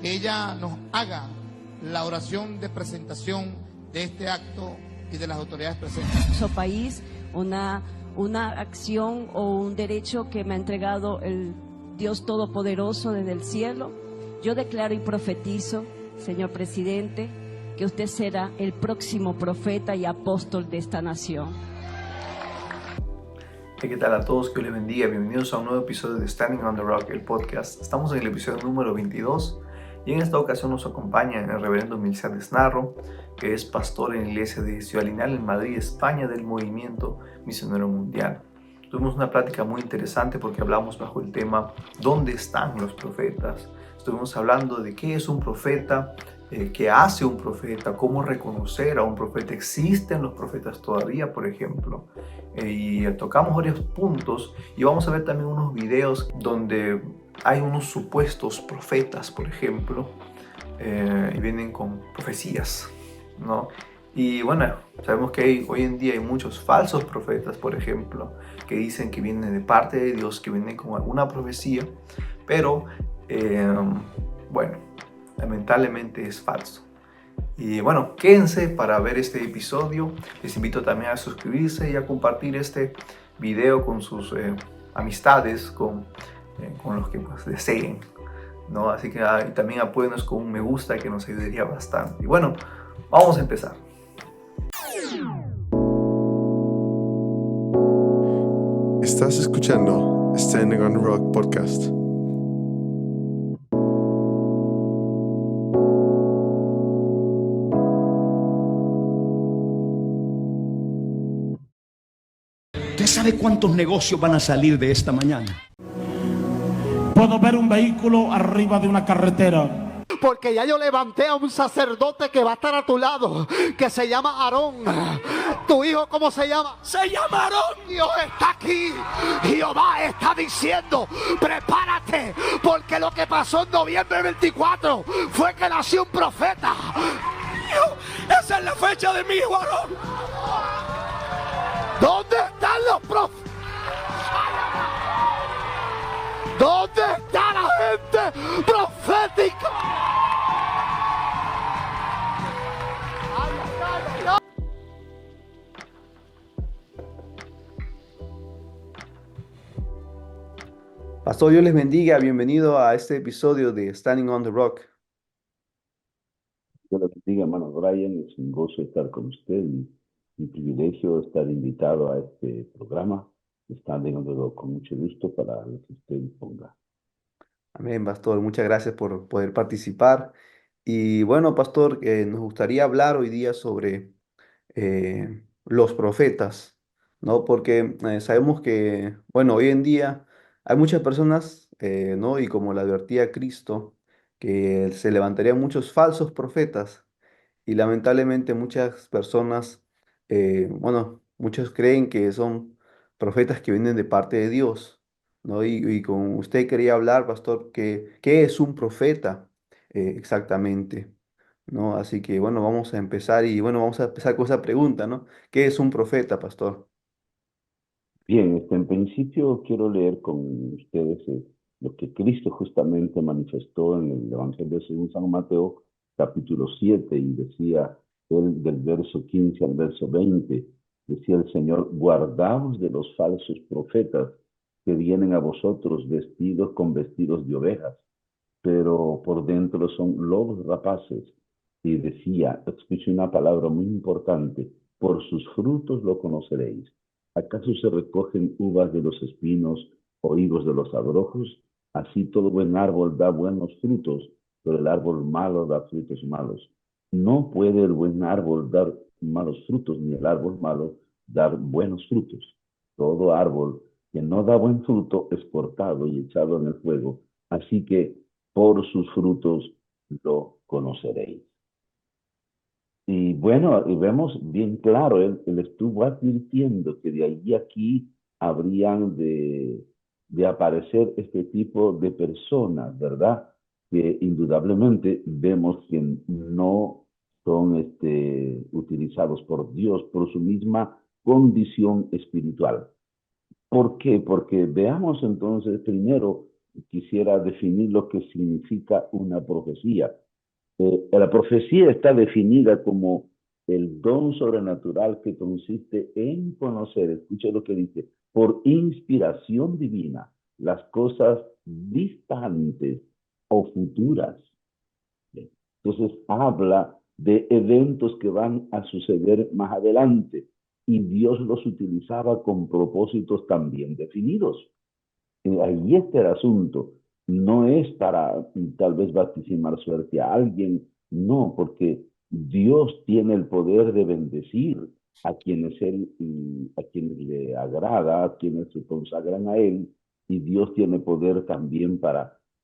que ella nos haga la oración de presentación de este acto y de las autoridades presentes. Nuestro país, una acción o un derecho que me ha entregado el Dios Todopoderoso desde el cielo. Yo declaro y profetizo, señor presidente, que usted será el próximo profeta y apóstol de esta nación. ¿Qué tal a todos? Que Dios les bendiga. Bienvenidos a un nuevo episodio de Standing on the Rock, el podcast. Estamos en el episodio número 22 y en esta ocasión nos acompaña el reverendo Milciades Narro, que es pastor en la iglesia de Ciudad Lineal en Madrid, España, del Movimiento Misionero Mundial. Tuvimos una plática muy interesante porque hablamos bajo el tema ¿dónde están los profetas? Estuvimos hablando de qué es un profeta, qué hace un profeta, cómo reconocer a un profeta. ¿Existen los profetas todavía, por ejemplo? Y tocamos varios puntos y vamos a ver también unos videos donde hay unos supuestos profetas, por ejemplo, y vienen con profecías, ¿no? Y bueno, sabemos que hoy en día hay muchos falsos profetas, por ejemplo, que dicen que vienen de parte de Dios, que vienen con alguna profecía, pero bueno, lamentablemente es falso. Y bueno, quédense para ver este episodio. Les invito también a suscribirse y a compartir este video con sus amistades, con los que pues, deseen, ¿no? Así que también apóyennos con un me gusta, que nos ayudaría bastante. Y bueno, vamos a empezar. Estás escuchando Standing on the Rock Podcast. ¿Usted sabe cuántos negocios van a salir de esta mañana? Puedo ver un vehículo arriba de una carretera. Porque ya yo levanté a un sacerdote que va a estar a tu lado, que se llama Aarón. ¿Tu hijo cómo se llama? Se llama Aarón. Dios está aquí. Jehová está diciendo, prepárate, porque lo que pasó en noviembre 24 fue que nació un profeta. Esa es la fecha de mi hijo Aarón. ¿Dónde están los profetas? ¿Dónde está la gente profética? Pastor, Dios les bendiga. Bienvenido a este episodio de Standing on the Rock. Dios les bendiga, hermano Brian. Es un gozo estar con usted y un privilegio estar invitado a este programa. Standing on the Rock, con mucho gusto para lo que usted disponga. Amén, Pastor. Muchas gracias por poder participar. Y bueno, Pastor, nos gustaría hablar hoy día sobre los profetas, ¿no? Porque sabemos que, bueno, hoy en día hay muchas personas, ¿no? Y como le advertía Cristo, que se levantarían muchos falsos profetas y lamentablemente muchas personas, bueno, muchos creen que son profetas que vienen de parte de Dios, ¿no? Y con usted quería hablar, Pastor, que ¿qué es un profeta exactamente? ¿No? Así que bueno, vamos a empezar y bueno, vamos a empezar con esa pregunta, ¿no? ¿Qué es un profeta, Pastor? Bien, en principio quiero leer con ustedes lo que Cristo justamente manifestó en el Evangelio según San Mateo, capítulo 7, y decía él del verso 15 al verso 20, decía el Señor, guardaos de los falsos profetas que vienen a vosotros vestidos con vestidos de ovejas, pero por dentro son lobos rapaces. Y decía, escuché una palabra muy importante, por sus frutos lo conoceréis. ¿Acaso se recogen uvas de los espinos o higos de los abrojos? Así todo buen árbol da buenos frutos, pero el árbol malo da frutos malos. No puede el buen árbol dar malos frutos, ni el árbol malo dar buenos frutos. Todo árbol que no da buen fruto es cortado y echado en el fuego. Así que por sus frutos lo conoceréis. Y bueno, y vemos bien claro, él estuvo advirtiendo que de allí a aquí habrían de aparecer este tipo de personas, ¿verdad? Que indudablemente vemos que no son utilizados por Dios por su misma condición espiritual. ¿Por qué? Porque veamos entonces primero quisiera definir lo que significa una profecía. La profecía está definida como el don sobrenatural que consiste en conocer, escuche lo que dice, por inspiración divina, las cosas distantes o futuras. Entonces habla de eventos que van a suceder más adelante y Dios los utilizaba con propósitos también definidos. Ahí está el asunto. No es para tal vez vaticimar suerte a alguien, no, porque Dios tiene el poder de bendecir a quienes a quienes le agrada, a quienes se consagran a Él, y Dios tiene poder también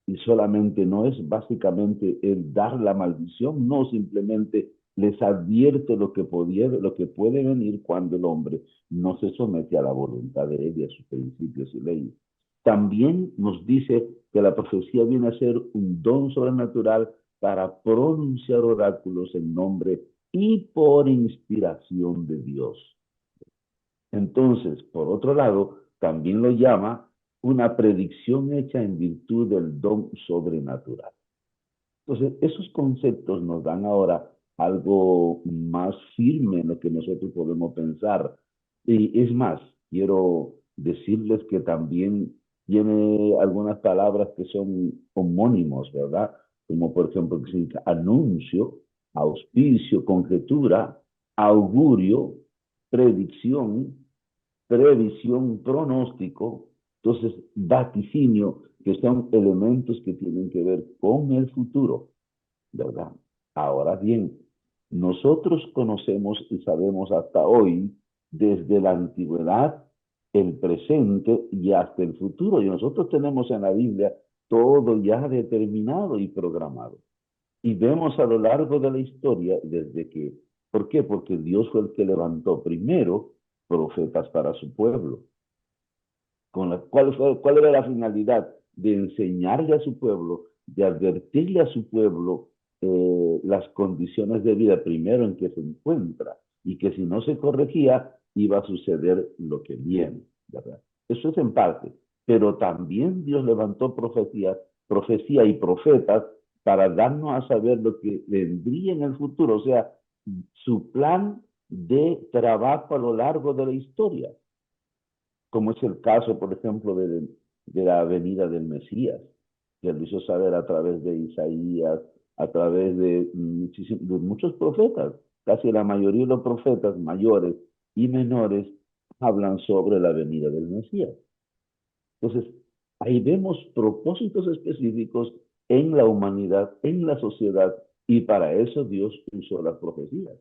y solamente no es básicamente el dar la maldición, no, simplemente les advierte lo que puede venir cuando el hombre no se somete a la voluntad de Él y a sus principios y leyes. También nos dice que la profecía viene a ser un don sobrenatural para pronunciar oráculos en nombre y por inspiración de Dios. Entonces, por otro lado, también lo llama una predicción hecha en virtud del don sobrenatural. Entonces, esos conceptos nos dan ahora algo más firme en lo que nosotros podemos pensar. Y es más, quiero decirles que también tiene algunas palabras que son homónimos, ¿verdad? Como por ejemplo, que significa anuncio, auspicio, conjetura, augurio, predicción, previsión, pronóstico, entonces vaticinio, que son elementos que tienen que ver con el futuro, ¿verdad? Ahora bien, nosotros conocemos y sabemos hasta hoy, desde la antigüedad, el presente y hasta el futuro. Y nosotros tenemos en la Biblia todo ya determinado y programado. Y vemos a lo largo de la historia desde que, ¿por qué? Porque Dios fue el que levantó primero profetas para su pueblo. ¿Cuál era la finalidad? De enseñarle a su pueblo, de advertirle a su pueblo las condiciones de vida primero en que se encuentra y que si no se corregía iba a suceder lo que viene, ¿verdad? Eso es en parte, pero también Dios levantó profecía y profetas para darnos a saber lo que vendría en el futuro, o sea, su plan de trabajo a lo largo de la historia, como es el caso, por ejemplo, de la venida del Mesías, que lo hizo saber a través de Isaías, a través de muchos profetas. Casi la mayoría de los profetas mayores y menores hablan sobre la venida del Mesías. Entonces, ahí vemos propósitos específicos en la humanidad, en la sociedad, y para eso Dios usó las profecías.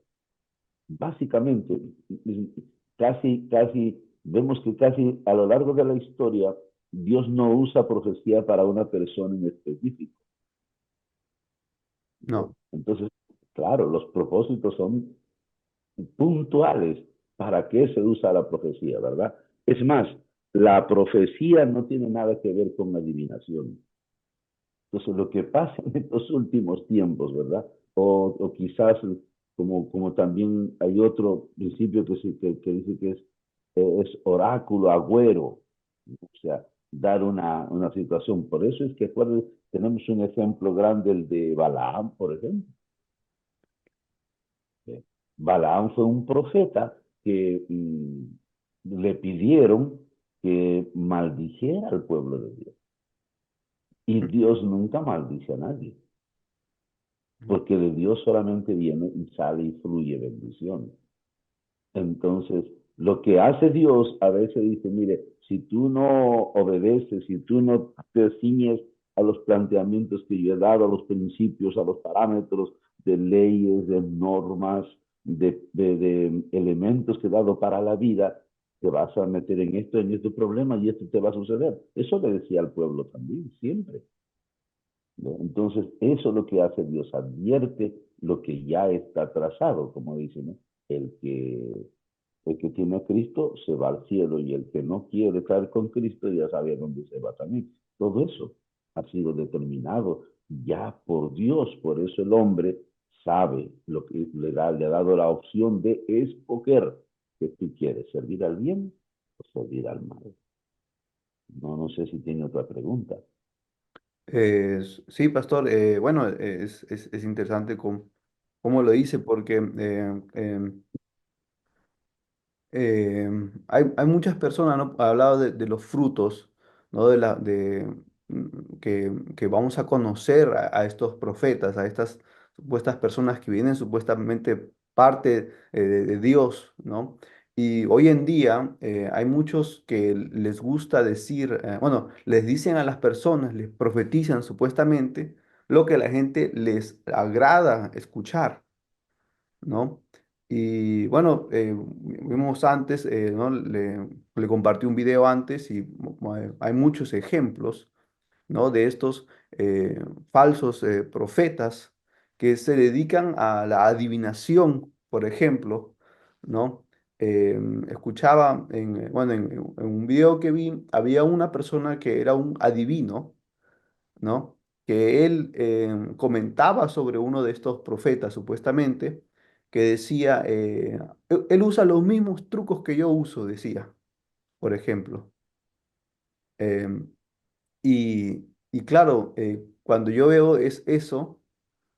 Básicamente, vemos que casi a lo largo de la historia, Dios no usa profecía para una persona en específico. No. Entonces, claro, los propósitos son puntuales. ¿Para qué se usa la profecía, verdad? Es más, la profecía no tiene nada que ver con adivinación. Entonces, lo que pasa en estos últimos tiempos, ¿verdad? O quizás, como también hay otro principio que dice que es oráculo, agüero, o sea, dar una situación. Por eso es que tenemos un ejemplo grande, el de Balaam, por ejemplo. Balaam fue un profeta que le pidieron que maldijera al pueblo de Dios. Y Dios nunca maldice a nadie, porque de Dios solamente viene y sale y fluye bendición. Entonces, lo que hace Dios a veces dice, mire, si tú no obedeces, si tú no te ciñes a los planteamientos que yo he dado, a los principios, a los parámetros de leyes, de normas, de elementos que he dado para la vida, te vas a meter en este problema y esto te va a suceder. Eso le decía al pueblo también, siempre. ¿No? Entonces, eso es lo que hace Dios, advierte lo que ya está trazado, como dicen, ¿no? El que tiene a Cristo se va al cielo y el que no quiere estar con Cristo ya sabe a dónde se va también. Todo eso ha sido determinado ya por Dios, por eso el hombre sabe lo que le ha dado la opción de escoger que tú quieres, servir al bien o servir al mal. No sé si tiene otra pregunta. Sí, pastor. Bueno, es interesante cómo lo dice, porque hay muchas personas, ¿no? Ha hablado de los frutos, ¿no? Que vamos a conocer a estos profetas, a estas supuestas personas que vienen supuestamente parte de Dios, ¿no? Y hoy en día hay muchos que les gusta decir, bueno, les dicen a las personas, les profetizan supuestamente lo que a la gente les agrada escuchar, ¿no? Y bueno, vimos antes, ¿no? Le compartí un video antes y hay muchos ejemplos, ¿no? De estos falsos profetas que se dedican a la adivinación, por ejemplo, ¿no? Escuchaba, bueno, en un video que vi, había una persona que era un adivino, ¿no? Que él comentaba sobre uno de estos profetas, supuestamente, que decía, él usa los mismos trucos que yo uso, decía, por ejemplo. Em, y claro, cuando yo veo eso,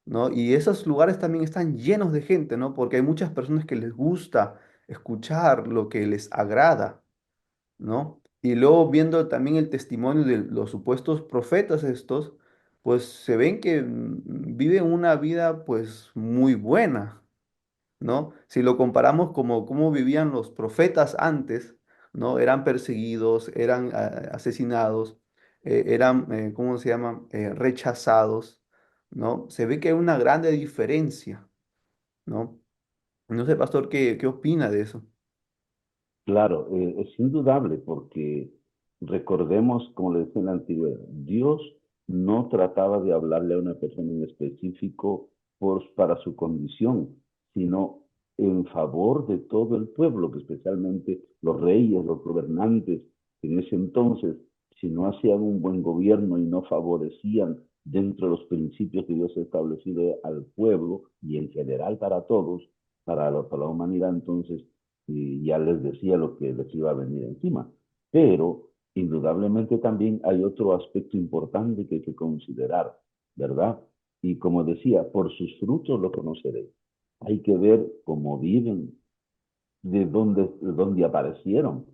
¿no? Y esos lugares también están llenos de gente, ¿no? Porque hay muchas personas que les gusta escuchar lo que les agrada, ¿no? Y luego viendo también el testimonio de los supuestos profetas estos, pues se ven que viven una vida pues muy buena, ¿no? Si lo comparamos como cómo vivían los profetas antes, ¿no? Eran perseguidos, eran asesinados, eran, ¿cómo se llama? Rechazados, ¿no? Se ve que hay una grande diferencia, ¿no? No sé, pastor, ¿qué opina de eso? Claro, es indudable porque recordemos, como le decía en la antigüedad, Dios no trataba de hablarle a una persona en específico para su condición, sino en favor de todo el pueblo, que especialmente los reyes, los gobernantes, en ese entonces, si no hacían un buen gobierno y no favorecían dentro de los principios que Dios ha establecido al pueblo y en general para todos, para la humanidad, entonces y ya les decía lo que les iba a venir encima. Pero indudablemente también hay otro aspecto importante que hay que considerar, ¿verdad? Y como decía, por sus frutos lo conoceréis. Hay que ver cómo viven, de dónde aparecieron.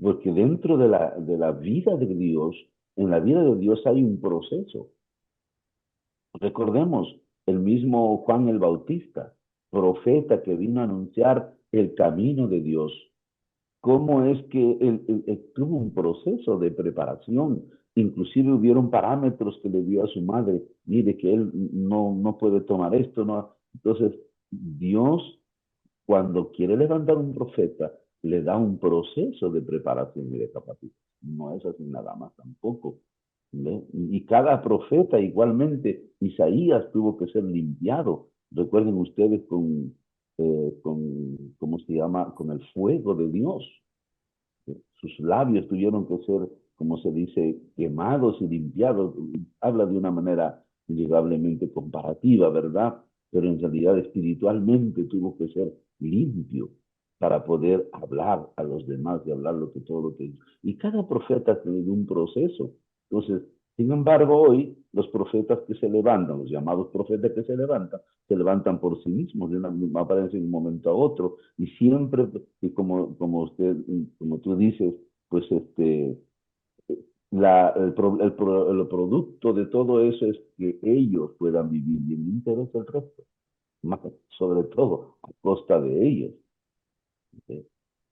Porque dentro de la vida de Dios, en la vida de Dios hay un proceso. Recordemos el mismo Juan el Bautista, profeta que vino a anunciar el camino de Dios. Cómo es que él tuvo un proceso de preparación. Inclusive hubieron parámetros que le dio a su madre. Mire que él no puede tomar esto. No. Entonces, Dios, cuando quiere levantar un profeta, le da un proceso de preparación y de capacitación. No es así nada más tampoco. ¿Ve? Y cada profeta igualmente, Isaías tuvo que ser limpiado. Recuerden ustedes ¿cómo se llama? Con el fuego de Dios. Sus labios tuvieron que ser, como se dice, quemados y limpiados. Habla de una manera indudablemente comparativa, ¿verdad? Pero en realidad espiritualmente tuvo que ser limpio para poder hablar a los demás y hablar todo lo que... Y cada profeta tiene un proceso. Entonces, sin embargo, hoy los profetas que se levantan, los llamados profetas que se levantan por sí mismos, aparecen de un momento a otro, y siempre, y como tú dices, pues el producto de todo eso es que ellos puedan vivir y el interés del resto, más sobre todo a costa de ellos. ¿Sí?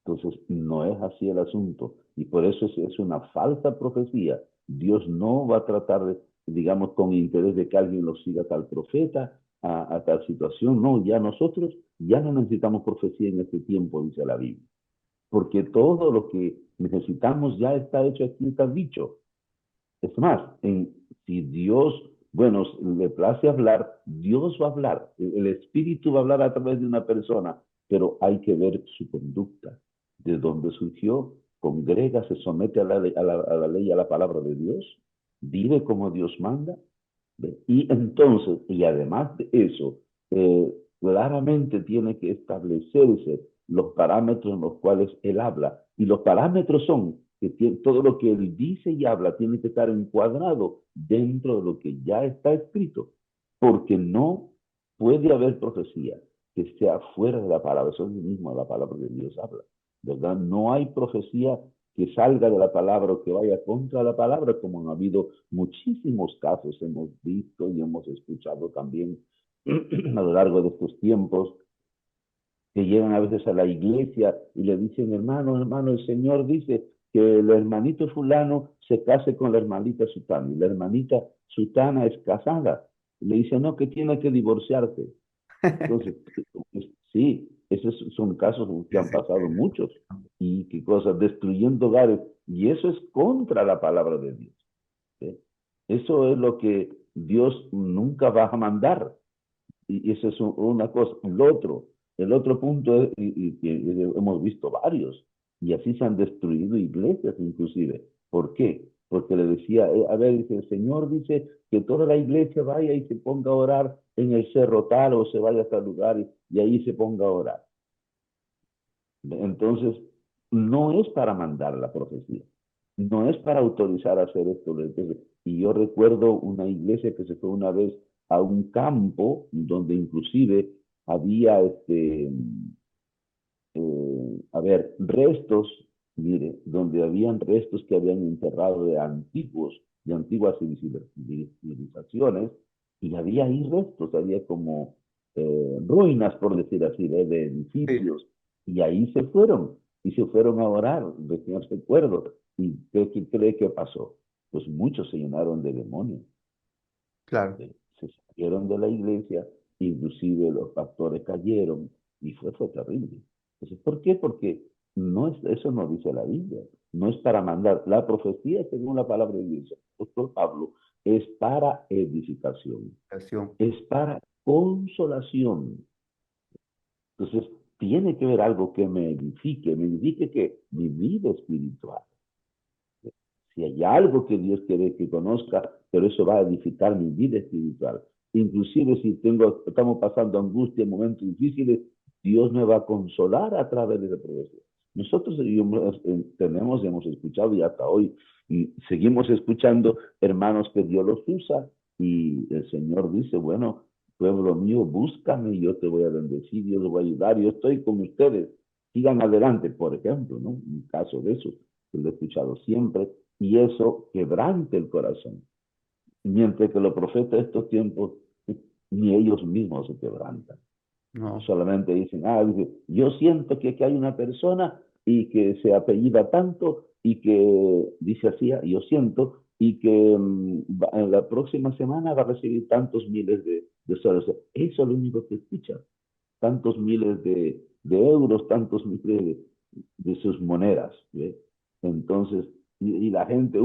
Entonces, no es así el asunto. Y por eso es una falsa profecía. Dios no va a tratar, digamos, con interés de que alguien lo siga a tal profeta, a tal situación. No, ya nosotros ya no necesitamos profecía en este tiempo, dice la Biblia. Porque todo lo que necesitamos ya está hecho aquí, está dicho. Es más, si Dios, bueno, le place hablar, Dios va a hablar, el Espíritu va a hablar a través de una persona, pero hay que ver su conducta, de dónde surgió, congrega, se somete a la ley, a la palabra de Dios, vive como Dios manda, ¿ve? Y entonces, y además de eso, claramente tiene que establecerse los parámetros en los cuales Él habla, y los parámetros son todo lo que él dice y habla tiene que estar encuadrado dentro de lo que ya está escrito, porque no puede haber profecía que sea fuera de la palabra. Eso es mismo la palabra que Dios habla, ¿verdad? No hay profecía que salga de la palabra o que vaya contra la palabra, como han habido muchísimos casos, hemos visto y hemos escuchado también a lo largo de estos tiempos, que llegan a veces a la iglesia y le dicen, hermano, hermano, el Señor dice que el hermanito fulano se case con la hermanita sutana, y la hermanita sutana es casada. Y le dice, no, que tiene que divorciarse. Entonces, pues, sí, esos son casos que han pasado muchos, y qué cosas, destruyendo hogares, y eso es contra la palabra de Dios. ¿Sí? Eso es lo que Dios nunca va a mandar. Y eso es una cosa. El otro punto es, y hemos visto varios, y así se han destruido iglesias inclusive. ¿Por qué? Porque le decía, a ver, dice, el Señor dice que toda la iglesia vaya y se ponga a orar en el cerro tal, o se vaya a tal lugar y ahí se ponga a orar. Entonces, no es para mandar la profecía, no es para autorizar a hacer esto. Y yo recuerdo una iglesia que se fue una vez a un campo donde inclusive había, a ver, restos, mire, donde habían restos que habían enterrado de antiguas civilizaciones, y había ahí restos, había como ruinas, por decir así, de Sí, edificios, y ahí y se fueron a orar, recién recuerdo. ¿Y qué cree que pasó? Pues muchos se llenaron de demonios, claro. se salieron de la iglesia, inclusive los pastores cayeron, y fue terrible. Entonces, ¿por qué? Porque eso no dice la Biblia, no es para mandar. La profecía, según la palabra de Dios, el apóstol Pablo, es para edificación, Acción. es para consolación. Entonces, tiene que ver algo que me edifique que mi vida espiritual. Si hay algo que Dios quiere que conozca, pero eso va a edificar mi vida espiritual. Inclusive si estamos pasando angustia, momentos difíciles, Dios me va a consolar a través de esa profecía. Nosotros hemos escuchado y hasta hoy y seguimos escuchando hermanos que Dios los usa, y el Señor dice, bueno, pueblo mío, búscame y yo te voy a bendecir, yo los voy a ayudar, yo estoy con ustedes, sigan adelante, por ejemplo, ¿no? Un caso de eso, que lo he escuchado siempre, y eso quebrante el corazón. Mientras que los profetas de estos tiempos, ni ellos mismos se quebrantan. No, Solamente dicen, dice, yo siento que hay una persona y que se apellida tanto y que dice así, yo siento, y que en la próxima semana va a recibir tantos miles de soles. Eso es lo único que escucha. Tantos miles de euros, tantos miles de sus monedas. ¿Ve? Entonces, y la gente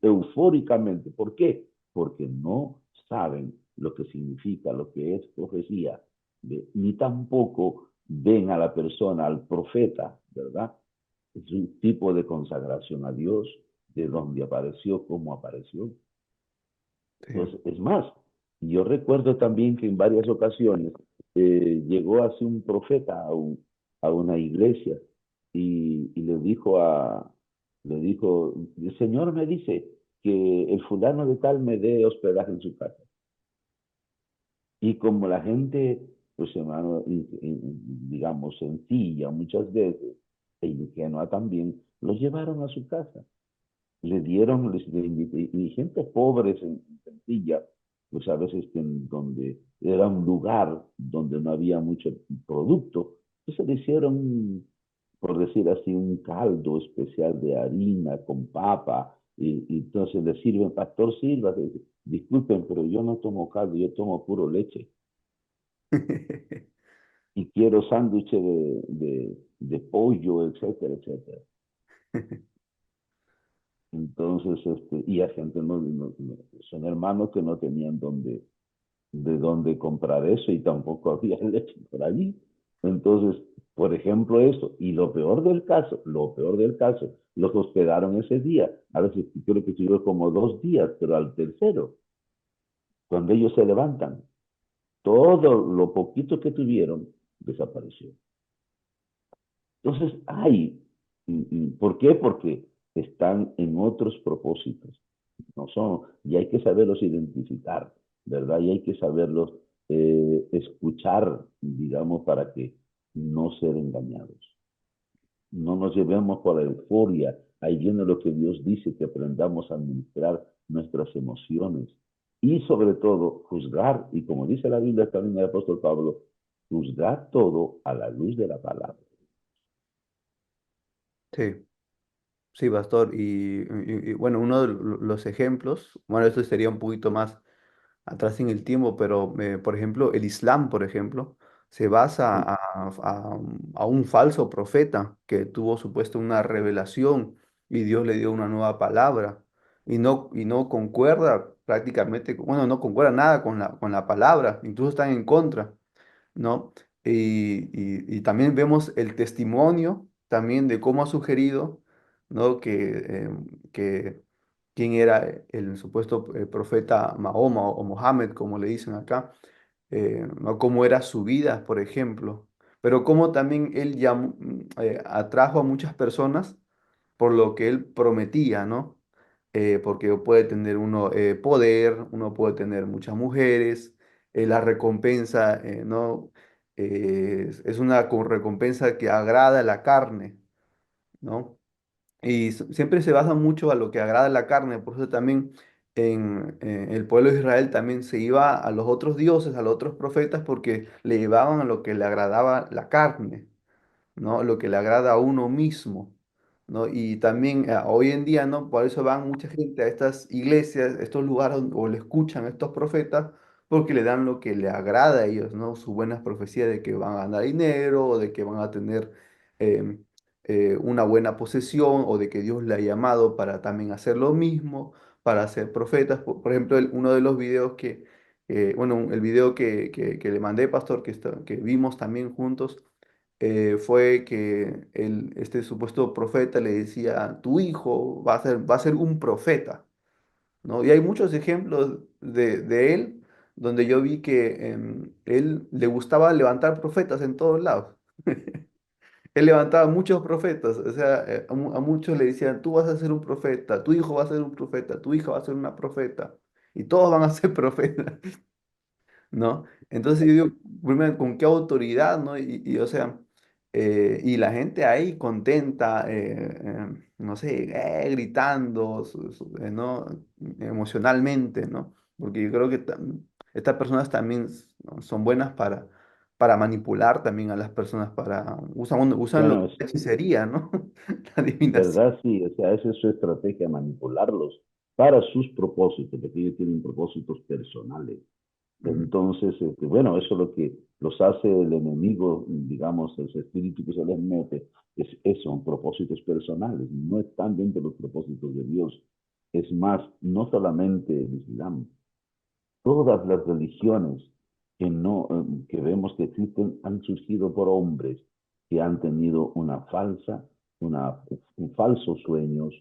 eufóricamente. ¿Por qué? Porque no saben lo que significa, lo que es profecía, ¿ve? Ni tampoco ven a la persona, al profeta, ¿verdad? Es un tipo de consagración a Dios, de dónde apareció, cómo apareció. sí. Pues es más, yo recuerdo también que en varias ocasiones llegó así un profeta a una iglesia, y le dijo, el Señor me dice que el fulano de tal me dé hospedaje en su casa. Y como la gente, pues hermano, digamos, sencilla muchas veces, e ingenua también, los llevaron a su casa. Le dieron, y gente pobre, sencilla, pues a veces donde era un lugar donde no había mucho producto, entonces le hicieron, por decir así, un caldo especial de harina con papa, y entonces le sirven, pastor, sirva, disculpen, pero yo no tomo caldo, yo tomo puro leche, y quiero sándwiches de pollo, etcétera, etcétera. Entonces, y a gente son hermanos que no tenían de dónde comprar eso, y tampoco había leche por allí. Entonces, por ejemplo, eso. Y lo peor del caso, los hospedaron ese día. A veces creo que estuvieron como 2 días, pero al tercero, cuando ellos se levantan, todo lo poquito que tuvieron desapareció. Entonces, ¿por qué? Porque están en otros propósitos. No son, y hay que saberlos identificar, ¿verdad? Y hay que saberlos escuchar, digamos, para que no ser engañados. No nos llevemos por la euforia. Ahí viene lo que Dios dice, que aprendamos a administrar nuestras emociones. Y sobre todo, juzgar, y como dice la Biblia también el apóstol Pablo, juzgar todo a la luz de la palabra. Sí, sí, pastor. Bueno, uno de los ejemplos, bueno, esto sería un poquito más atrás en el tiempo, pero por ejemplo, el Islam, por ejemplo, se basa Sí. a un falso profeta que tuvo supuesto una revelación y Dios le dio una nueva palabra y no concuerda prácticamente, bueno, no concuerda nada con la palabra, incluso están en contra, ¿no? Y también vemos el testimonio también de cómo ha sugerido, ¿no? Que quién era el supuesto profeta Mahoma o Mohammed, como le dicen acá, ¿no? Cómo era su vida, por ejemplo, pero cómo también él atrajo a muchas personas por lo que él prometía, ¿no? Porque puede tener uno poder, uno puede tener muchas mujeres, la recompensa, ¿no? Es una recompensa que agrada a la carne, ¿no? Y siempre se basa mucho a lo que agrada la carne, por eso también en el pueblo de Israel también se iba a los otros dioses, a los otros profetas, porque le llevaban a lo que le agradaba la carne, ¿no? Lo que le agrada a uno mismo, ¿no? Y también hoy en día, ¿no? Por eso van mucha gente a estas iglesias, estos lugares o le escuchan a estos profetas, porque le dan lo que le agrada a ellos, ¿no? Sus buenas profecías de que van a ganar dinero, o de que van a tener em, una buena posesión, o de que Dios le ha llamado para también hacer lo mismo, para ser profetas. Por ejemplo, uno de los videos bueno, el video que le mandé, pastor, que vimos también juntos, fue que este supuesto profeta le decía, tu hijo va a ser un profeta, ¿no? Y hay muchos ejemplos de él donde yo vi que él le gustaba levantar profetas en todos lados. Él levantaba muchos profetas, o sea, a muchos le decían, tú vas a ser un profeta, tu hijo va a ser un profeta, tu hija va a ser una profeta, y todos van a ser profetas. ¿No? Entonces yo digo, primero, ¿con qué autoridad, no? O sea, y la gente ahí contenta, no sé, gritando, ¿no? Emocionalmente, ¿no? Porque yo creo que estas personas también ¿no? son buenas para manipular también a las personas, usan lo que Bueno, es hechicería, ¿no? La adivinación. ¿verdad? Sí, o sea, esa es su estrategia, manipularlos para sus propósitos, porque ellos tienen propósitos personales. Ujú. Entonces, bueno, eso es lo que los hace el enemigo, digamos, ese espíritu que se les mete, es eso, son propósitos personales, no están dentro de los propósitos de Dios. Es más, no solamente el Islam, todas las religiones que, no, que vemos que existen han surgido por hombres que han tenido una, falsos sueños,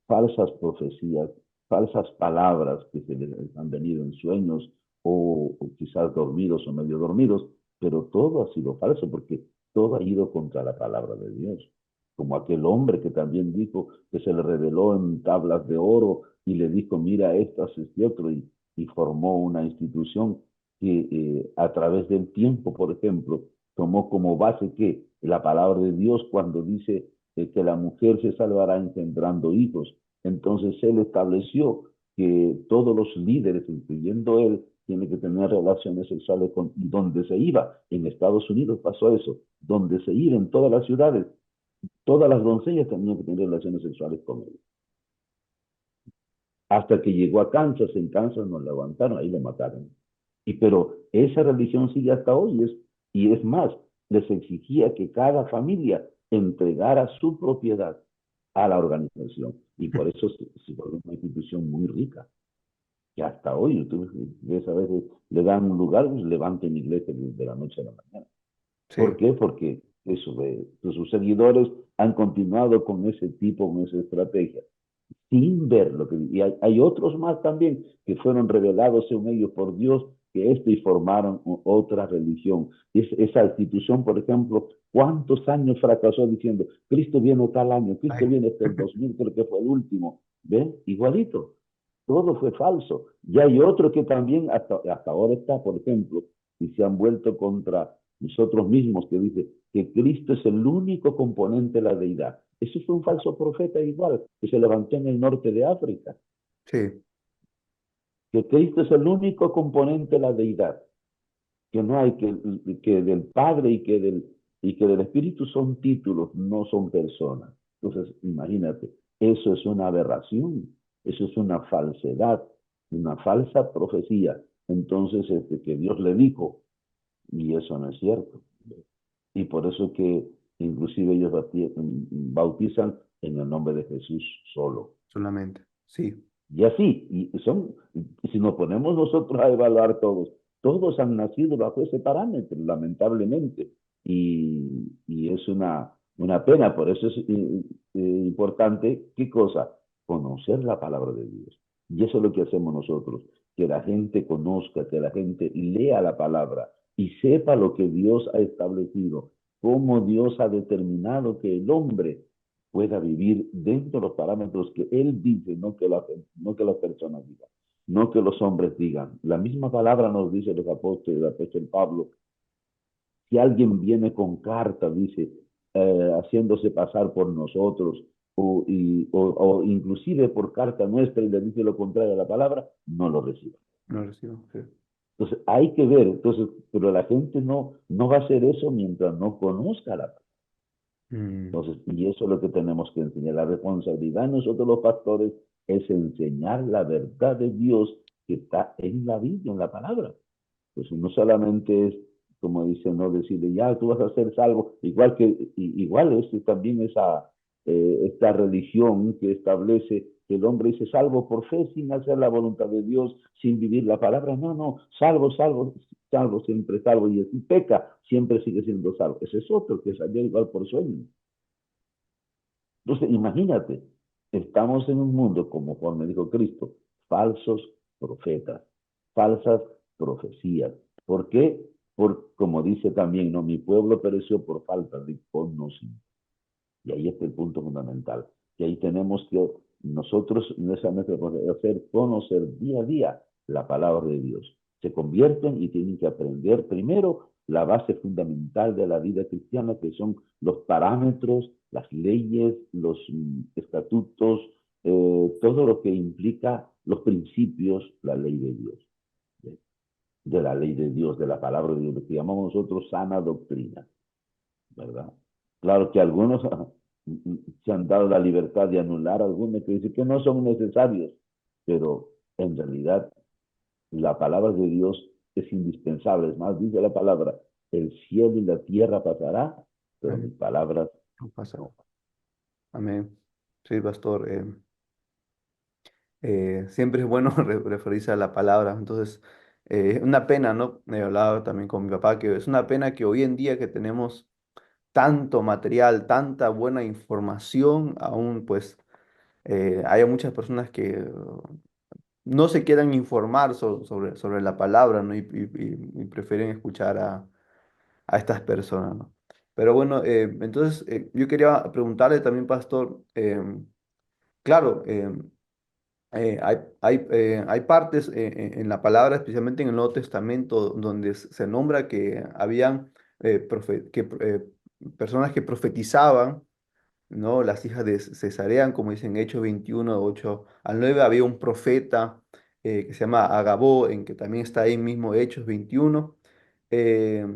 falsas profecías, falsas palabras que se les han venido en sueños o quizás dormidos o medio dormidos, pero todo ha sido falso porque todo ha ido contra la palabra de Dios. Como aquel hombre que también dijo que se le reveló en tablas de oro y le dijo, mira, estas, este otro, y formó una institución que a través del tiempo, por ejemplo, tomó como base que la palabra de Dios cuando dice que la mujer se salvará engendrando hijos. Entonces él estableció que todos los líderes, incluyendo él, tienen que tener relaciones sexuales con donde se iba. En Estados Unidos pasó eso, donde se iba en todas las ciudades, todas las doncellas tenían que tener relaciones sexuales con él. Hasta que llegó a Kansas, en Kansas nos levantaron, ahí lo mataron. Pero esa religión sigue hasta hoy, y es más, les exigía que cada familia entregara su propiedad a la organización. Y por eso se volvió una institución muy rica, que hasta hoy, tú ves a veces, le dan un lugar, pues levanten iglesia de la noche a la mañana. ¿Por Sí. qué? Porque eso, sus seguidores han continuado con ese tipo, con esa estrategia sin ver lo que... Y hay otros más también que fueron revelados según ellos por Dios que esto y formaron otra religión. Esa institución, por ejemplo, ¿cuántos años fracasó diciendo, Cristo viene tal año, Cristo viene hasta el 2000, creo que fue el último? ¿Ven? Igualito. Todo fue falso. Y hay otro que también hasta ahora está, por ejemplo, y se han vuelto contra nosotros mismos, que dice que Cristo es el único componente de la deidad. Eso fue un falso profeta igual, que se levantó en el norte de África. Sí, Que Cristo es el único componente de la deidad. Que no hay que del Padre y que del Espíritu son títulos, no son personas. Entonces, imagínate, eso es una aberración, eso es una falsedad, una falsa profecía. Entonces, que Dios le dijo, y eso no es cierto. Y por eso que inclusive ellos bautizan en el nombre de Jesús solo. solamente. Sí, Y así, si nos ponemos nosotros a evaluar todos han nacido bajo ese parámetro, lamentablemente. Y es una pena, por eso es importante, ¿qué cosa? Conocer la palabra de Dios. Y eso es lo que hacemos nosotros, que la gente conozca, que la gente lea la palabra y sepa lo que Dios ha establecido, cómo Dios ha determinado que el hombre pueda vivir dentro de los parámetros que Él dice, no que las personas digan, no que los hombres digan. La misma palabra nos dice los apóstoles, el apóstol Pablo, si alguien viene con carta, dice, haciéndose pasar por nosotros, o inclusive por carta nuestra y le dice lo contrario a la palabra, no lo reciba. no recibo. Sí. Entonces hay que ver, pero la gente no va a hacer eso mientras no conozca la palabra. Entonces, y eso es lo que tenemos que enseñar. La responsabilidad de nosotros los pastores es enseñar la verdad de Dios que está en la Biblia, en la palabra. Pues no solamente es, como dice, no decirle, ya tú vas a ser salvo, igual es también esta religión que establece que el hombre dice salvo por fe sin hacer la voluntad de Dios, sin vivir la palabra. No, salvo, siempre salvo. Y si peca, siempre sigue siendo salvo. Ese es otro que salió igual por sueño. Entonces, imagínate, estamos en un mundo, como me dijo Cristo, falsos profetas, falsas profecías. ¿Por qué? Como dice también, no, mi pueblo pereció por falta de conocimiento. Y ahí está el punto fundamental. Y ahí tenemos que nosotros, necesariamente, hacer conocer día a día la palabra de Dios. Se convierten y tienen que aprender primero la base fundamental de la vida cristiana, que son los parámetros, las leyes, los estatutos, todo lo que implica los principios, la ley de Dios. De la ley de Dios, de la palabra de Dios, lo que llamamos nosotros sana doctrina, ¿verdad? Claro que algunos se han dado la libertad de anular algunos que dicen que no son necesarios, pero en realidad la palabra de Dios es indispensable. Es más, dice la palabra, el cielo y la tierra pasará, pero mis palabras No pasa. Amén. Sí, pastor. Siempre es bueno referirse a la palabra. Entonces, es una pena, ¿no? He hablado también con mi papá que es una pena que hoy en día que tenemos tanto material, tanta buena información, aún pues haya muchas personas que no se quieran informar sobre la palabra, ¿no? Y prefieren escuchar a estas personas, ¿no? Pero bueno, entonces yo quería preguntarle también, pastor, claro, hay partes en la palabra, especialmente en el Nuevo Testamento, donde se nombra que habían personas que profetizaban, ¿no? Las hijas de Cesarean, como dicen Hechos 21, 8 al 9, había un profeta que se llama Agabó, en que también está ahí mismo Hechos 21. Eh,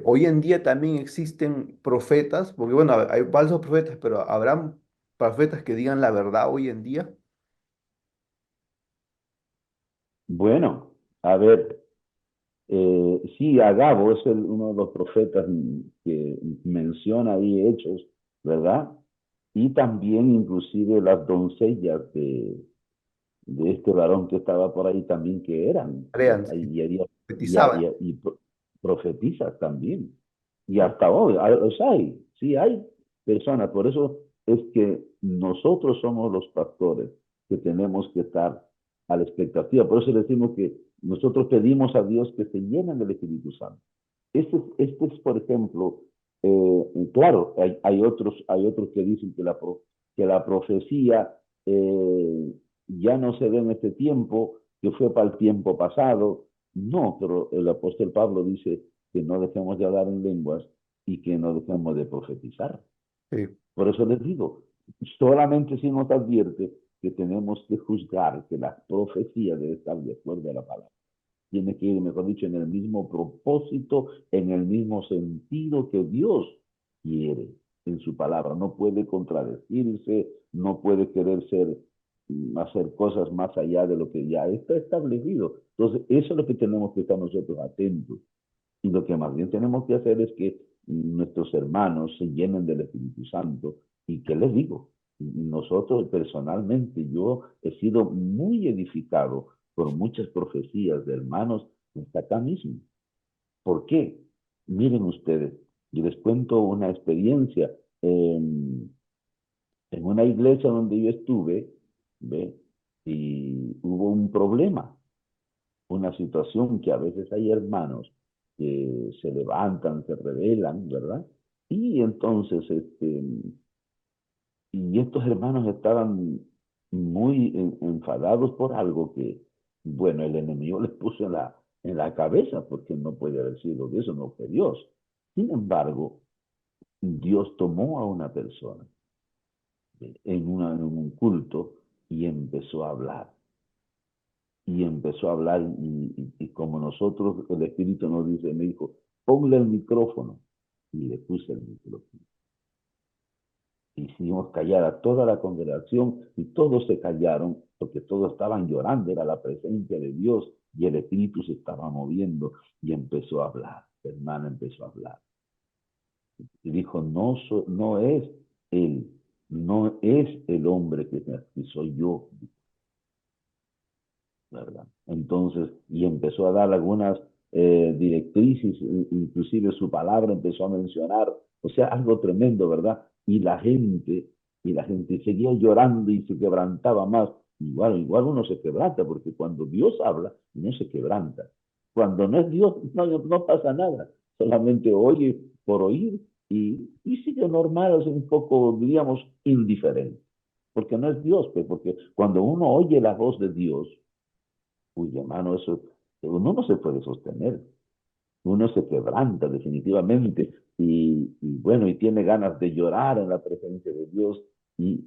Hoy en día también existen profetas, porque bueno, hay falsos profetas, pero ¿habrán profetas que digan la verdad hoy en día? bueno, a ver, sí, Agabo es uno de los profetas que menciona ahí Hechos, ¿verdad? Y también inclusive las doncellas de este varón que estaba por ahí también que eran, Crean, sí, profetizaban. profetizas también. Y hasta hoy, los hay, sí hay personas. Por eso es que nosotros somos los pastores que tenemos que estar a la expectativa. Por eso decimos que nosotros pedimos a Dios que se llenen del Espíritu Santo. Este es, por ejemplo, claro, hay otros que dicen que la profecía ya no se ve en este tiempo, que fue para el tiempo pasado. No, pero el apóstol Pablo dice que no dejemos de hablar en lenguas y que no dejemos de profetizar. Sí. Por eso les digo, solamente si nos advierte que tenemos que juzgar que la profecía debe estar de acuerdo a la palabra. Tiene que ir, mejor dicho, en el mismo propósito, en el mismo sentido que Dios quiere en su palabra. No puede contradecirse, no puede querer hacer cosas más allá de lo que ya está establecido. Entonces, eso es lo que tenemos que estar nosotros atentos. Y lo que más bien tenemos que hacer es que nuestros hermanos se llenen del Espíritu Santo. ¿Y qué les digo? Nosotros personalmente, yo he sido muy edificado por muchas profecías de hermanos hasta acá mismo. ¿Por qué? Miren ustedes, yo les cuento una experiencia en una iglesia donde yo estuve, ¿ve? Y hubo un problema, una situación que a veces hay hermanos que se levantan, se rebelan, ¿verdad? Y entonces, y estos hermanos estaban muy enfadados por algo que, bueno, el enemigo les puso en la cabeza, porque no puede haber sido de eso, no fue Dios. Sin embargo, Dios tomó a una persona en un culto y empezó a hablar. Y empezó a hablar y como nosotros, el Espíritu nos dice, me dijo, ponle el micrófono. Y le puse el micrófono. Hicimos callar a toda la congregación y todos se callaron porque todos estaban llorando, era la presencia de Dios y el Espíritu se estaba moviendo y empezó a hablar, la hermana empezó a hablar. Y dijo, no es él, no es el hombre que soy yo, ¿verdad? Entonces, y empezó a dar algunas directrices, inclusive su palabra empezó a mencionar, o sea, algo tremendo, ¿verdad? Y la gente seguía llorando y se quebrantaba más. Igual uno se quebranta, porque cuando Dios habla, no se quebranta. Cuando no es Dios, no pasa nada. Solamente oye por oír y sigue normal, es un poco, diríamos, indiferente. Porque no es Dios, pues, porque cuando uno oye la voz de Dios, uy, hermano, eso, uno no se puede sostener. Uno se quebranta definitivamente y bueno, y tiene ganas de llorar en la presencia de Dios y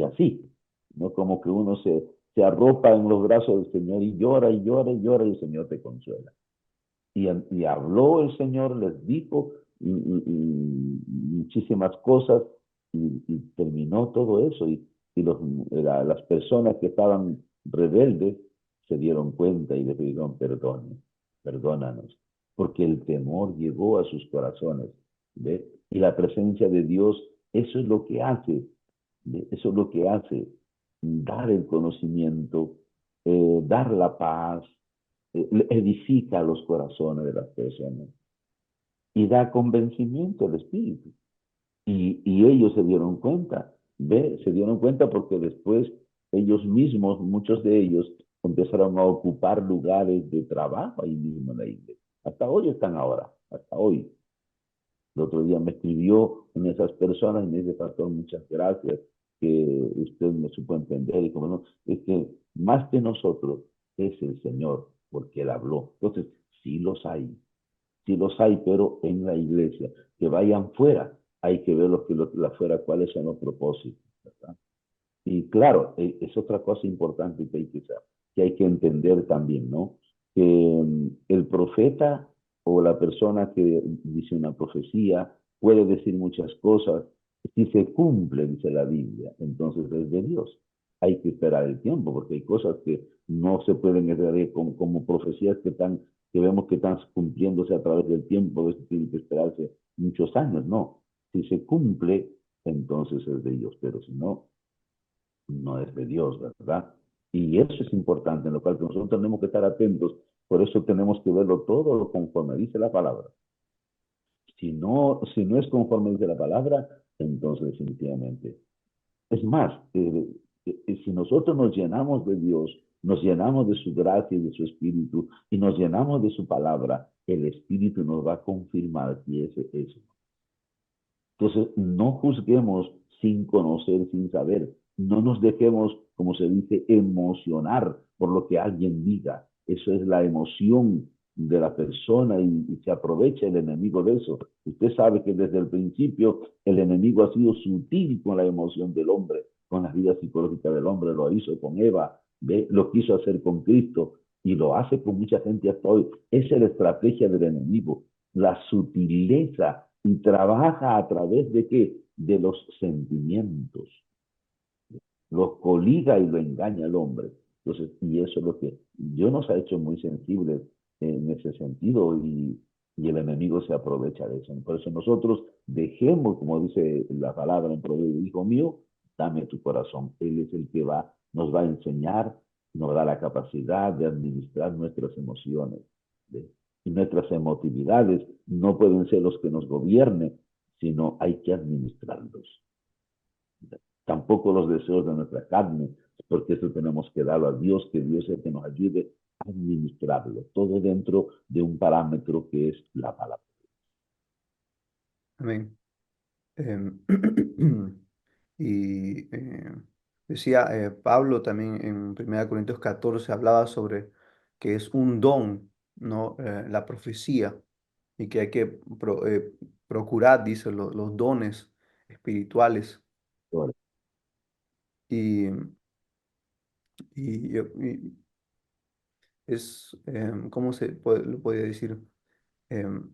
así, ¿no? Como que uno se arropa en los brazos del Señor y llora y llora y llora y el Señor te consuela. Y habló el Señor, les dijo muchísimas cosas y terminó todo eso. Y las personas que estaban rebeldes se dieron cuenta y le pidieron perdón, perdónanos, porque el temor llegó a sus corazones. ¿Ve? Y la presencia de Dios, eso es lo que hace, ¿ve? Eso es lo que hace, dar el conocimiento, dar la paz, edifica los corazones de las personas y da convencimiento al espíritu. Y ellos se dieron cuenta, ¿ve? Se dieron cuenta porque después ellos mismos, muchos de ellos, empezaron a ocupar lugares de trabajo ahí mismo en la iglesia. Hasta hoy están ahora, hasta hoy. El otro día me escribió una de esas personas y me dice, pastor, muchas gracias, que usted me supo entender. Y como no, es que más que nosotros es el Señor, porque Él habló. Entonces, sí los hay, pero en la iglesia. Que vayan fuera, hay que ver afuera cuáles son los propósitos, ¿verdad? Y claro, es otra cosa importante que hay que entender también, ¿no? Que el profeta o la persona que dice una profecía puede decir muchas cosas. Si se cumple, dice la Biblia, entonces es de Dios. Hay que esperar el tiempo, porque hay cosas que no se pueden hacer como profecías que vemos que están cumpliéndose a través del tiempo, esto tiene que esperarse muchos años, no. Si se cumple, entonces es de Dios, pero si no, no es de Dios, ¿verdad? Y eso es importante, en lo cual nosotros tenemos que estar atentos, por eso tenemos que verlo todo conforme dice la palabra. Si no es conforme dice la palabra, entonces definitivamente. Es más, si nosotros nos llenamos de Dios nos llenamos de su gracia y de su espíritu y nos llenamos de su palabra, el espíritu nos va a confirmar que ese es. Entonces, no juzguemos sin conocer, sin saber. No nos dejemos, como se dice, emocionar por lo que alguien diga. Eso es la emoción de la persona y se aprovecha el enemigo de eso. Usted sabe que desde el principio el enemigo ha sido sutil con la emoción del hombre, con la vida psicológica del hombre. Lo hizo con Eva, ¿ve? Lo quiso hacer con Cristo y lo hace con mucha gente hasta hoy. Esa es la estrategia del enemigo, la sutileza, y trabaja a través de ¿qué? De los sentimientos. Los coliga y lo engaña al hombre. Entonces, y eso es lo que Dios nos ha hecho muy sensibles en ese sentido y el enemigo se aprovecha de eso. Por eso nosotros dejemos, como dice la palabra en Proverbios, hijo mío, dame tu corazón. Él es el que nos va a enseñar, nos da la capacidad de administrar nuestras emociones. Y nuestras emotividades no pueden ser los que nos gobiernen, sino hay que administrarlos. Tampoco los deseos de nuestra carne, porque eso tenemos que darlo a Dios, que Dios es el que nos ayude a administrarlo, todo dentro de un parámetro que es la palabra. Amén. Y decía Pablo también en 1 Corintios 14, hablaba sobre que es un don, ¿no? La profecía, y que hay que procurar, dice, los dones espirituales. Y, y es, ¿cómo lo podría decir? Em,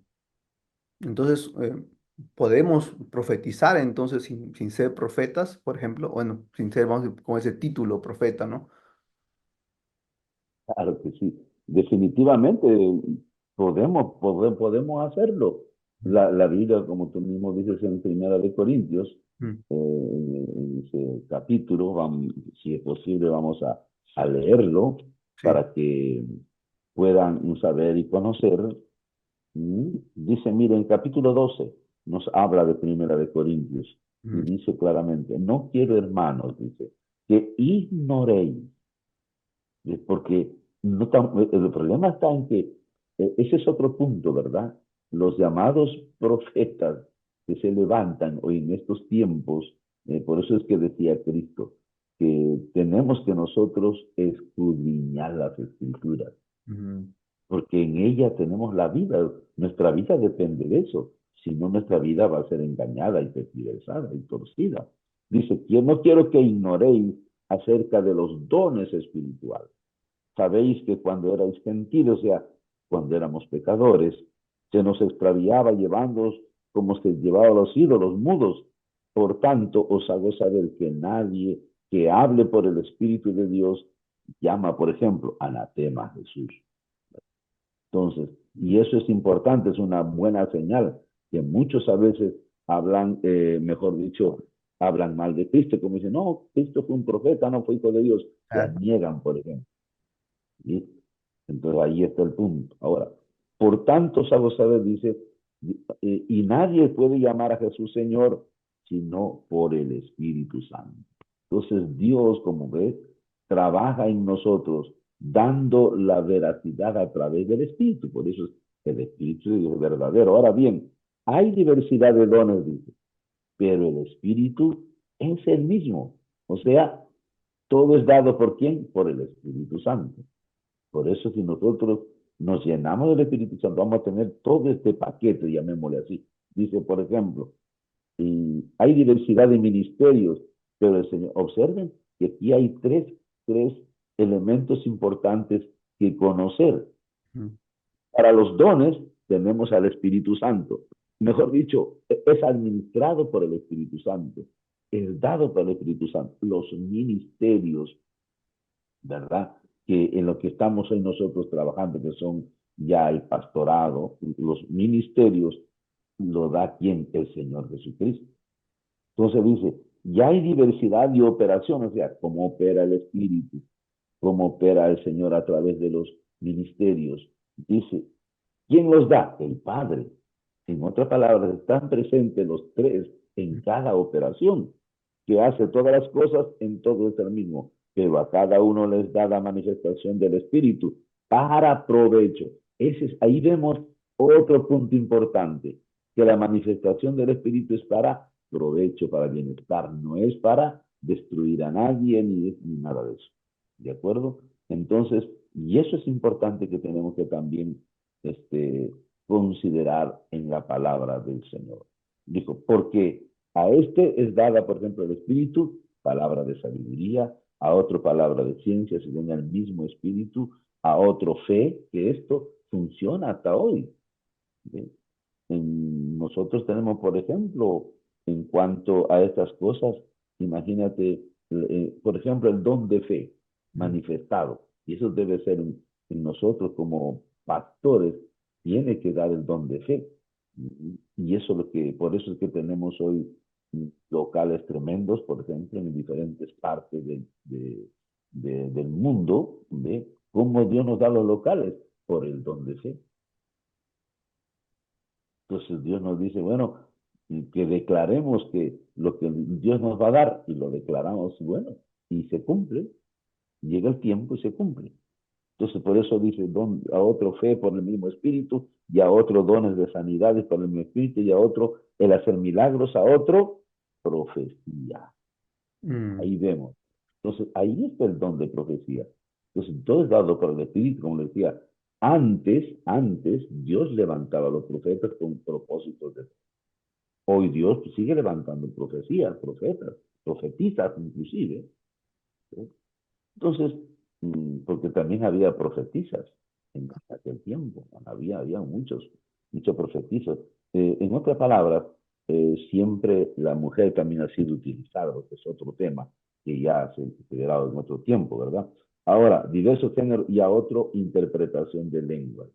entonces, podemos profetizar entonces sin ser profetas, por ejemplo, bueno, sin ser, vamos, con ese título profeta, ¿no? Claro que sí. Definitivamente podemos hacerlo. La Biblia, como tú mismo dices en Primera de Corintios, Mm, en ese capítulo, si es posible, vamos a leerlo sí. para que puedan saber y conocer. Dice, mire, en capítulo 12 nos habla de Primera de Corintios y Mm, dice claramente, no quiero, hermanos, dice, que ignoréis, porque el problema está en que ese es otro punto, ¿verdad? Los llamados profetas que se levantan hoy en estos tiempos, por eso es que decía Cristo, que tenemos que nosotros escudriñar las escrituras, mm, porque en ella tenemos la vida. Nuestra vida depende de eso. Si no, nuestra vida va a ser engañada y tergiversada y torcida. Dice, yo no quiero que ignoréis acerca de los dones espirituales. Sabéis que cuando erais gentiles, o sea, cuando éramos pecadores, se nos extraviaba llevándonos como se llevaba a los ídolos mudos. Por tanto, os hago saber que nadie que hable por el Espíritu de Dios llama, por ejemplo, anatema a Jesús. Entonces, y eso es importante, es una buena señal, que muchos a veces hablan, mejor dicho, hablan mal de Cristo, como dicen, no, Cristo fue un profeta, no fue hijo de Dios, se ah, niegan, por ejemplo. ¿Sí? Entonces ahí está el punto. Ahora, por tanto, Sabo saber, dice, y nadie puede llamar a Jesús Señor, sino por el Espíritu Santo. Entonces Dios, como ves, trabaja en nosotros, dando la veracidad a través del Espíritu. Por eso es el Espíritu de Dios verdadero. Ahora bien, hay diversidad de dones, dice, pero el Espíritu es el mismo. O sea, todo es dado por ¿quién? Por el Espíritu Santo. Por eso si nosotros nos llenamos del Espíritu Santo, vamos a tener todo este paquete, llamémosle así. Dice, por ejemplo, y hay diversidad de ministerios, pero el Señor, observen que aquí hay tres elementos importantes que conocer. mm, Para los dones tenemos al Espíritu Santo. Mejor dicho, es administrado por el Espíritu Santo, es dado por el Espíritu Santo. Los ministerios, ¿verdad? Que en lo que estamos hoy nosotros trabajando, que son ya el pastorado, los ministerios, lo da quien, el Señor Jesucristo. Entonces dice, ya hay diversidad de operaciones, o sea, cómo opera el Espíritu, cómo opera el Señor a través de los ministerios. Dice, ¿quién los da? El Padre. En otras palabras, están presentes los tres en cada operación, que hace todas las cosas en todo es el mismo. pero a cada uno les da la manifestación del Espíritu para provecho. Ahí vemos otro punto importante, que la manifestación del Espíritu es para provecho, para bienestar, no es para destruir a nadie ni nada de eso. ¿De acuerdo? Entonces, y eso es importante que tenemos que también considerar en la palabra del Señor. Dijo, porque a este es dada, por ejemplo, el Espíritu, palabra de sabiduría, a otro palabra de ciencia, según el mismo Espíritu, a otro fe, que esto funciona hasta hoy. Nosotros tenemos, por ejemplo, en cuanto a estas cosas, imagínate, por ejemplo, el don de fe manifestado, y eso debe ser en nosotros como pastores, tiene que dar el don de fe. Y eso es por eso es que tenemos hoy locales tremendos, por ejemplo, en diferentes partes del mundo, de cómo Dios nos da los locales por el don de fe. Entonces Dios nos dice, bueno, que declaremos que lo que Dios nos va a dar, y lo declaramos, bueno, y se cumple, llega el tiempo y se cumple. Entonces por eso dice, a otro fe por el mismo Espíritu, y a otro dones de sanidades por el mismo Espíritu, y a otro el hacer milagros, a otro profecía. Ahí vemos. Entonces ahí está el don de profecía. Entonces todo es dado por el Espíritu, como le decía. Antes, Dios levantaba a los profetas con propósitos de... Hoy Dios sigue levantando profecías, profetas, profetizas inclusive. ¿Sí? Entonces, porque también había profetizas en aquel tiempo, había muchos profetizas. En otras palabras, siempre la mujer también ha sido utilizada, porque es otro tema que ya se ha considerado en otro tiempo, ¿verdad? Ahora, diversos géneros y a otro, interpretación de lenguas.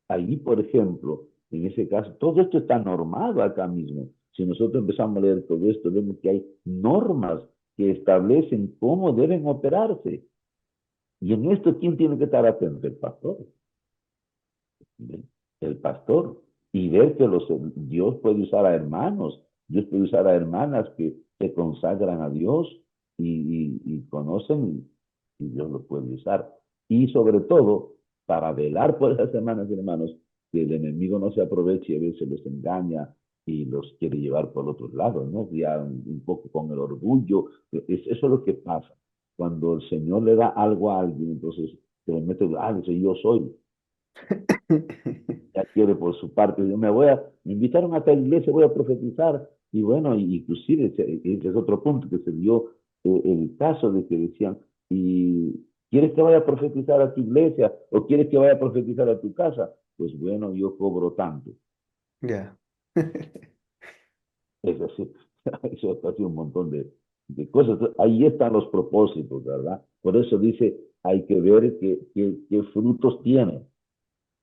Allí, por ejemplo, en ese caso, todo esto está normado acá mismo. Si nosotros empezamos a leer todo esto, vemos que hay normas que establecen cómo deben operarse. Y en esto, ¿quién tiene que estar atento? El pastor. El pastor. Y ver que Dios puede usar a hermanos, Dios puede usar a hermanas que se consagran a Dios y conocen, y Dios los puede usar. Y sobre todo, para velar por esas hermanas y hermanos, que el enemigo no se aproveche y a veces los engaña y los quiere llevar por otros lados, ¿no? Ya un poco con el orgullo. Eso es lo que pasa. Cuando el Señor le da algo a alguien, entonces se le mete, dice, yo soy. Ya quiere por su parte, me invitaron a tal iglesia, voy a profetizar, y bueno, inclusive ese es otro punto que se dio el caso de que decían, y ¿quieres que vaya a profetizar a tu iglesia o quieres que vaya a profetizar a tu casa? Pues bueno, yo cobro tanto. Ya. Es decir, eso ha sido un montón de cosas. Ahí están los propósitos, ¿verdad? Por eso dice, hay que ver qué frutos tiene.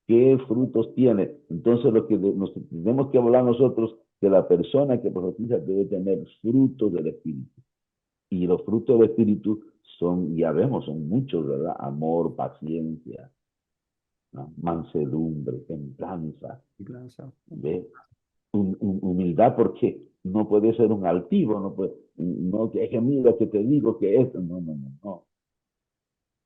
¿Qué frutos tiene? Entonces lo que nos tenemos que hablar nosotros, que la persona que profetiza debe tener frutos del Espíritu. Y los frutos del Espíritu son, ya vemos, son muchos, ¿verdad? Amor, paciencia, ¿no? Mansedumbre, templanza, ¿ve? Humildad, porque no puede ser un altivo, no que mira que te digo que esto, no.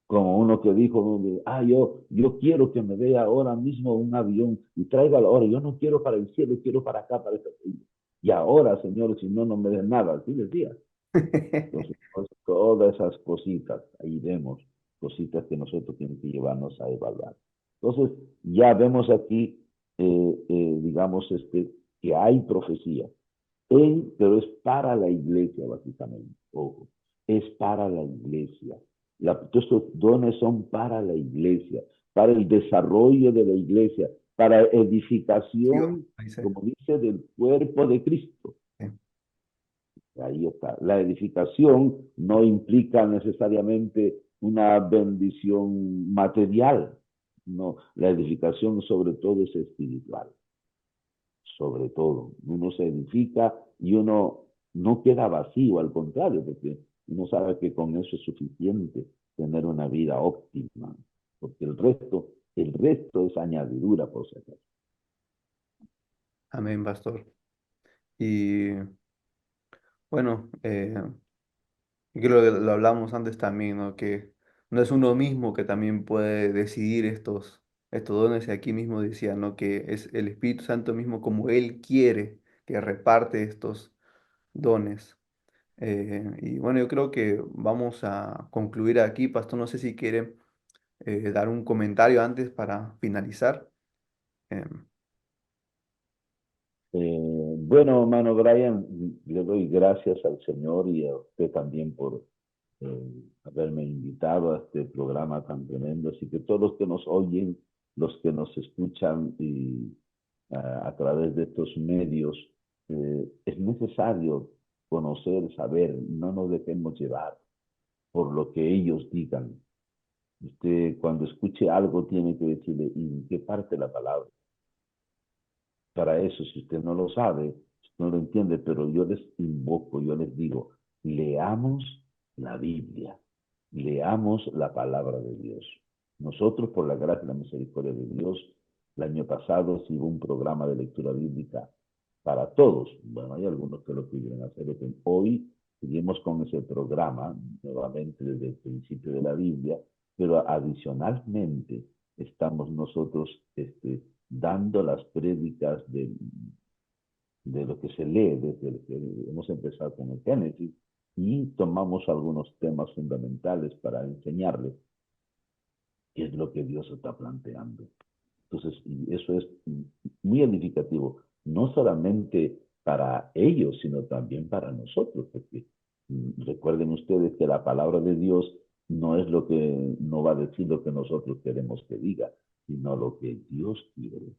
Como uno que dijo, yo quiero que me dé ahora mismo un avión y tráigalo ahora, yo no quiero para el cielo, quiero para acá, para esta ciudad. Y ahora, Señor, si no, no me den nada, así decía. Entonces, todas esas cositas, ahí vemos cositas que nosotros tenemos que llevarnos a evaluar. Entonces, ya vemos aquí, digamos, que hay profecía, pero es para la iglesia, básicamente. Ojo, es para la iglesia. Estos dones son para la iglesia, para el desarrollo de la iglesia, para edificación, como dice, del cuerpo de Cristo. Ahí está. La edificación no implica necesariamente una bendición material. No, la edificación sobre todo es espiritual. Sobre todo, uno se edifica y uno no queda vacío, al contrario, porque uno sabe que con eso es suficiente tener una vida óptima, porque el resto es añadidura, por si acaso. Amén, pastor. Y bueno, Y creo que lo hablamos antes también, ¿no? Que no es uno mismo que también puede decidir estos dones. Y aquí mismo decía, ¿no? Que es el Espíritu Santo mismo como Él quiere que reparte estos dones. Y bueno, yo creo que vamos a concluir aquí. Pastor, no sé si quiere dar un comentario antes para finalizar. Em, Bueno, hermano Brian, le doy gracias al Señor y a usted también por haberme invitado a este programa tan tremendo. Así que todos los que nos oyen, los que nos escuchan y a través de estos medios, es necesario conocer, saber, no nos dejemos llevar por lo que ellos digan. Usted cuando escuche algo tiene que decirle, ¿en qué parte la palabra? Para eso, si usted no lo sabe, no lo entiende, pero yo les invoco, yo les digo, leamos la Biblia, leamos la palabra de Dios. Nosotros, por la gracia y la misericordia de Dios, el año pasado se hubo un programa de lectura bíblica para todos. Bueno, hay algunos que lo pudieron hacer. Hoy seguimos con ese programa, nuevamente desde el principio de la Biblia, pero adicionalmente estamos nosotros dando las prédicas de lo que se lee desde el que hemos empezado con el Génesis y tomamos algunos temas fundamentales para enseñarles qué es lo que Dios está planteando. Entonces, y eso es muy edificativo, no solamente para ellos, sino también para nosotros, porque recuerden ustedes que la palabra de Dios no es lo que, no va a decir lo que nosotros queremos que diga, sino lo que Dios quiere.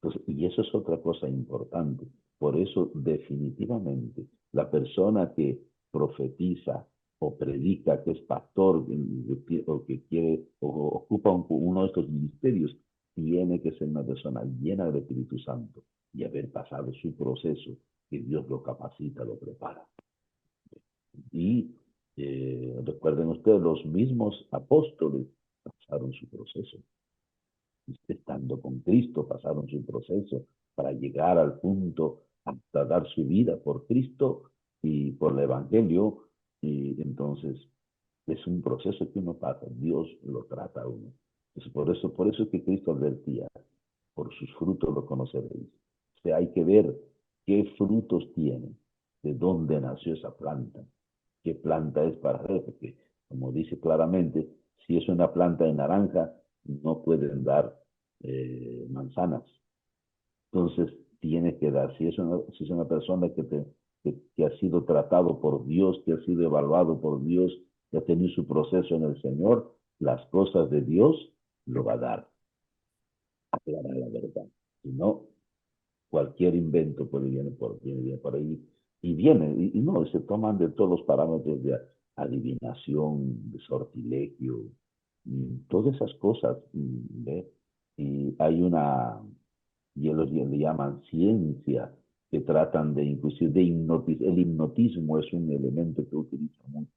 Entonces, y eso es otra cosa importante. Por eso, definitivamente, la persona que profetiza o predica, que es pastor o que quiere o ocupa uno de estos ministerios, tiene que ser una persona llena del Espíritu Santo y haber pasado su proceso, que Dios lo capacita, lo prepara. Y recuerden ustedes, los mismos apóstoles pasaron su proceso estando con Cristo, pasaron su proceso para llegar al punto hasta dar su vida por Cristo y por el Evangelio. Y entonces es un proceso que uno pasa, Dios lo trata a uno. Entonces, por eso es que Cristo advertía, por sus frutos lo conoceréis. O sea, hay que ver qué frutos tiene, de dónde nació esa planta, qué planta es para ver, porque como dice claramente, si es una planta de naranja, no pueden dar manzanas. Entonces, tiene que dar, si es una persona que ha sido tratado por Dios, que ha sido evaluado por Dios, que ha tenido su proceso en el Señor, las cosas de Dios lo va a dar, aclarar la verdad. Si no, cualquier invento viene por ahí y viene, y no, se toman de todos los parámetros de adivinación, de sortilegio, todas esas cosas, ¿ve? Y hay y ellos le llaman ciencia, que tratan de inclusive de hipnotizar. El hipnotismo es un elemento que utiliza mucho,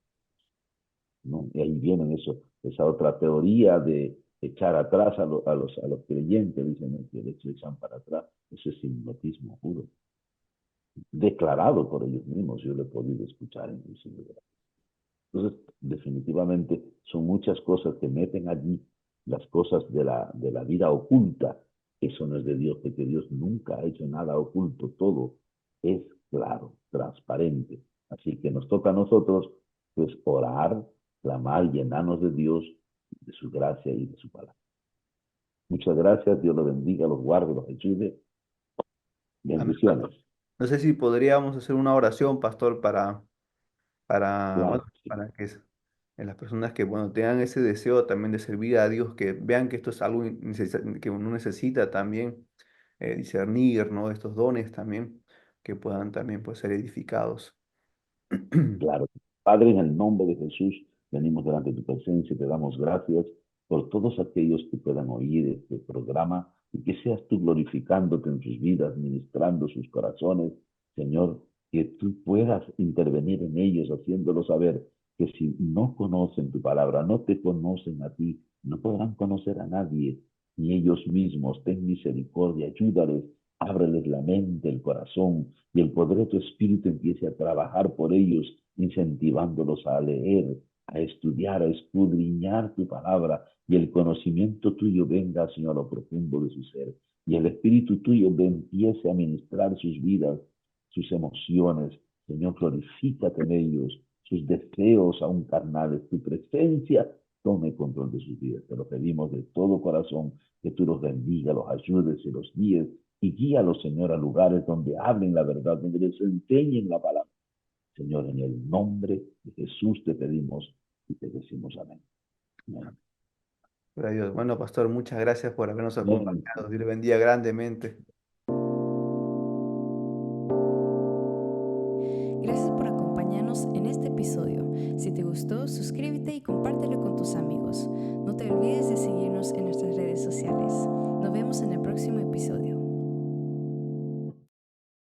¿no? Y ahí viene esa otra teoría de echar atrás a los creyentes, dicen que les echan para atrás. Eso es hipnotismo puro, declarado por ellos mismos, yo lo he podido escuchar inclusive. Entonces, definitivamente son muchas cosas que meten allí, las cosas de la vida oculta. Eso no es de Dios, porque Dios nunca ha hecho nada oculto, todo es claro, transparente. Así que nos toca a nosotros, pues, orar, clamar, llenarnos de Dios, de su gracia y de su palabra. Muchas gracias, Dios los bendiga, los guarde, los ayude. amén, Bendiciones. pastor. No sé si podríamos hacer una oración, pastor, Claro, bueno, para que las personas que bueno, tengan ese deseo también de servir a Dios, que vean que esto es algo que uno necesita también discernir, ¿no? Estos dones también, que puedan también pues, ser edificados. claro. Padre, en el nombre de Jesús, venimos delante de tu presencia y te damos gracias por todos aquellos que puedan oír este programa y que seas tú glorificándote en sus vidas, ministrando sus corazones, Señor, que tú puedas intervenir en ellos, haciéndolos saber que si no conocen tu palabra, no te conocen a ti, no podrán conocer a nadie, ni ellos mismos. Ten misericordia, ayúdales, ábreles la mente, el corazón, y el poder de tu Espíritu empiece a trabajar por ellos incentivándolos a leer, a estudiar, a escudriñar tu palabra, y el conocimiento tuyo venga, Señor, a lo profundo de su ser, y el Espíritu tuyo empiece a ministrar sus vidas, sus emociones. Señor, glorifícate en ellos, sus deseos aún carnales, tu presencia tome control de sus vidas. Te lo pedimos de todo corazón, que tú los bendiga, los ayudes y los guíes, y guíalos, Señor, a lugares donde hablen la verdad, donde les enseñen la palabra. Señor, en el nombre de Jesús te pedimos y te decimos amén. Amén. Gloria a Dios. Bueno, pastor, muchas gracias por habernos Amén. acompañado. Dios le bendiga grandemente. Gracias por acompañarnos en este episodio. Si te gustó, suscríbete y compártelo con tus amigos. No te olvides de seguirnos en nuestras redes sociales.